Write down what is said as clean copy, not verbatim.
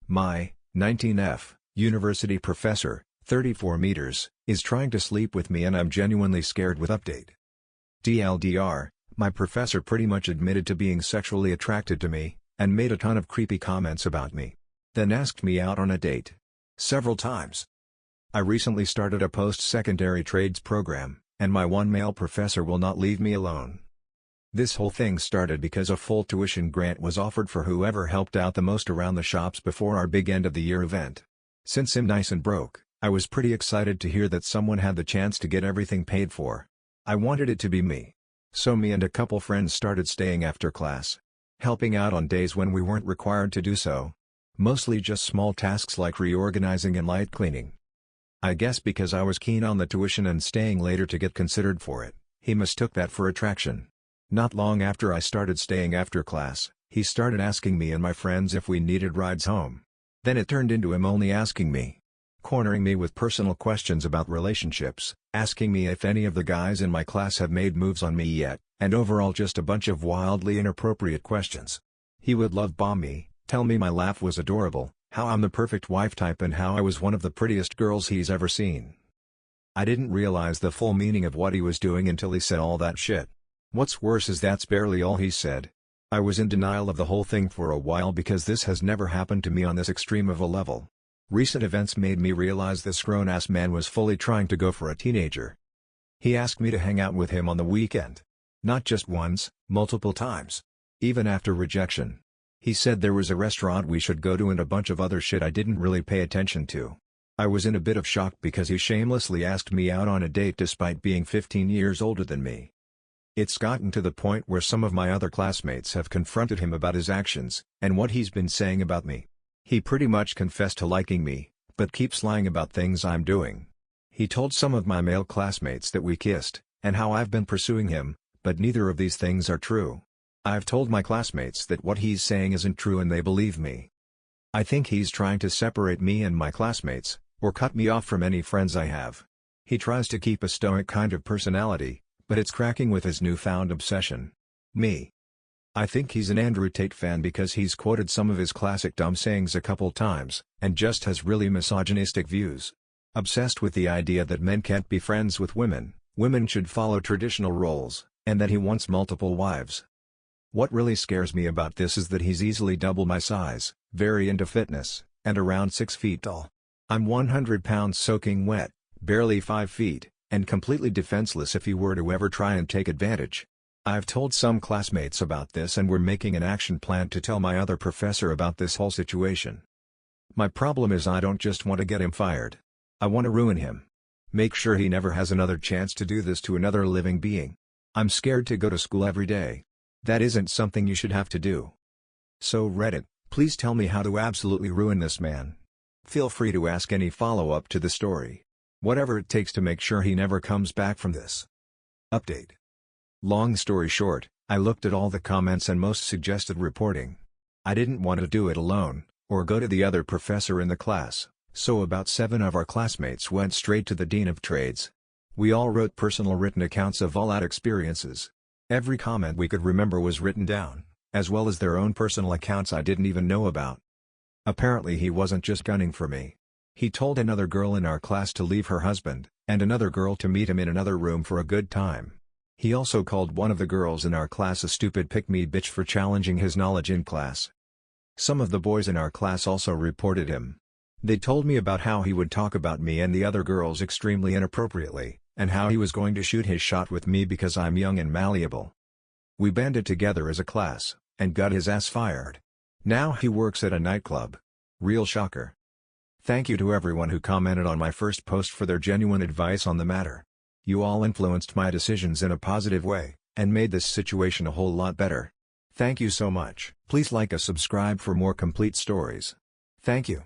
My 19F university professor, 34 meters, is trying to sleep with me and I'm genuinely scared with update. TLDR, my professor pretty much admitted to being sexually attracted to me, and made a ton of creepy comments about me. Then asked me out on a date. Several times. I recently started a post-secondary trades program, and my one male professor will not leave me alone. This whole thing started because a full tuition grant was offered for whoever helped out the most around the shops before our big end-of-the-year event. Since I'm nice and broke, I was pretty excited to hear that someone had the chance to get everything paid for. I wanted it to be me. So me and a couple friends started staying after class, helping out on days when we weren't required to do so. Mostly just small tasks like reorganizing and light cleaning. I guess because I was keen on the tuition and staying later to get considered for it, he mistook that for attraction. Not long after I started staying after class, he started asking me and my friends if we needed rides home. Then it turned into him only asking me, cornering me with personal questions about relationships, asking me if any of the guys in my class have made moves on me yet, and overall just a bunch of wildly inappropriate questions. He would love bomb me, tell me my laugh was adorable, how I'm the perfect wife type and how I was one of the prettiest girls he's ever seen. I didn't realize the full meaning of what he was doing until he said all that shit. What's worse is that's barely all he said. I was in denial of the whole thing for a while because this has never happened to me on this extreme of a level. Recent events made me realize this grown-ass man was fully trying to go for a teenager. He asked me to hang out with him on the weekend. Not just once, multiple times. Even after rejection. He said there was a restaurant we should go to and a bunch of other shit I didn't really pay attention to. I was in a bit of shock because he shamelessly asked me out on a date despite being 15 years older than me. It's gotten to the point where some of my other classmates have confronted him about his actions, and what he's been saying about me. He pretty much confessed to liking me, but keeps lying about things I'm doing. He told some of my male classmates that we kissed, and how I've been pursuing him, but neither of these things are true. I've told my classmates that what he's saying isn't true and they believe me. I think he's trying to separate me and my classmates, or cut me off from any friends I have. He tries to keep a stoic kind of personality, but it's cracking with his newfound obsession. Me. I think he's an Andrew Tate fan because he's quoted some of his classic dumb sayings a couple times, and just has really misogynistic views. Obsessed with the idea that men can't be friends with women, women should follow traditional roles, and that he wants multiple wives. What really scares me about this is that he's easily double my size, very into fitness, and around 6 feet tall. I'm 100 pounds soaking wet, barely 5 feet, and completely defenseless if he were to ever try and take advantage. I've told some classmates about this and we're making an action plan to tell my other professor about this whole situation. My problem is I don't just want to get him fired. I want to ruin him. Make sure he never has another chance to do this to another living being. I'm scared to go to school every day. That isn't something you should have to do. So Reddit, please tell me how to absolutely ruin this man. Feel free to ask any follow-up to the story. Whatever it takes to make sure he never comes back from this. Update. Long story short, I looked at all the comments and most suggested reporting. I didn't want to do it alone, or go to the other professor in the class, so about 7 of our classmates went straight to the Dean of Trades. We all wrote personal written accounts of all our experiences. Every comment we could remember was written down, as well as their own personal accounts I didn't even know about. Apparently he wasn't just gunning for me. He told another girl in our class to leave her husband, and another girl to meet him in another room for a good time. He also called one of the girls in our class a stupid pick-me bitch for challenging his knowledge in class. Some of the boys in our class also reported him. They told me about how he would talk about me and the other girls extremely inappropriately, and how he was going to shoot his shot with me because I'm young and malleable. We banded together as a class, and got his ass fired. Now he works at a nightclub. Real shocker. Thank you to everyone who commented on my first post for their genuine advice on the matter. You all influenced my decisions in a positive way, and made this situation a whole lot better. Thank you so much. Please like and subscribe for more complete stories. Thank you.